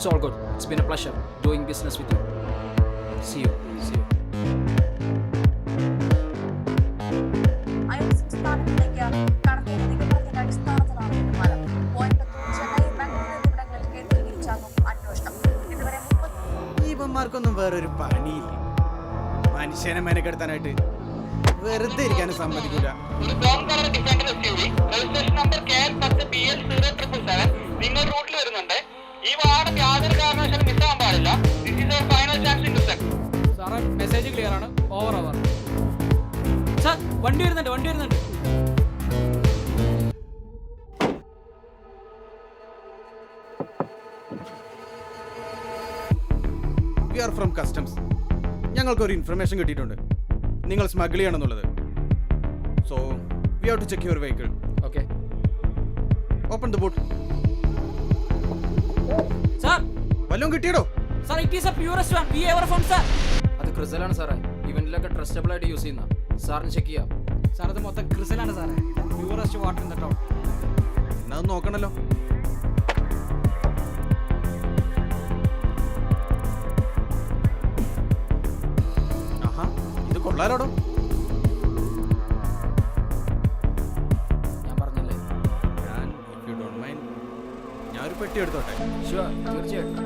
It's all good. It's been a pleasure doing business with you. See you. അയൽ സംസ്ഥാനങ്ങളിലേക്ക് കടത്തിയതിന്റെ അടിസ്ഥാനത്തിലാണ് തീരുമാനം. കോയമ്പത്തൂർ, ചെന്നൈ, ബാംഗ്ലൂർ എന്നിവിടങ്ങളിൽ കേന്ദ്രീകരിച്ചാകും അന്വേഷണം. ഇതുവരെ ഇവന്മാർക്കൊന്നും വേറൊരു പണിയില്ല. മനുഷ്യനെ മെനക്കെടുത്താനായിട്ട് വെറുതെ ഇരിക്കാനും സമ്മതിക്കൂല. ഒരു brown colour defender SUV registration number KL10BL07 നിങ്ങൾ റൂട്ടിൽ വരുന്നുണ്ട്. ഈ വാഹനം യാതൊരു കാരണവശാലും മിസ്സാകാൻ പാടില്ല. This is our final chance in dissect. സാറേ മെസ്സേജ് ക്ലിയർ ആണ്. ഓവർ. സാർ വണ്ടി വരുന്നുണ്ട്. We are from customs. ഞങ്ങൾക്കൊരു ഇൻഫർമേഷൻ കിട്ടിയിട്ടുണ്ട്, നിങ്ങൾ സ്മഗിൾ ചെയ്യണമെന്നുള്ളത്. So we have to check your vehicle. Okay. Open the boot. Sir വല്ലതും കിട്ടിയടോ? Sir it is a purest one we ever found sir. അത് ക്രിസലാണ് സാറേ. ഇവന്റിലൊക്കെ ട്രസ്റ്റബിൾ ആയിട്ട് യൂസ് ചെയ്യുന്ന. സാറിന് ചെക്ക് ചെയ്യാം. സാർ അത് മൊത്തം ക്രിസലാണ് സാറേ. Purest water in the town. എന്നാ അത് നോക്കണല്ലോ. ആഹാ, ഇത് കൊള്ളാലോടോ. ഞാൻ പറഞ്ഞില്ലേ. ഞാൻ, if you don't mind, ഞാനൊരു പെട്ടി എടുത്തോട്ടെ. ഷുവർ, തീർച്ചയായിട്ടും.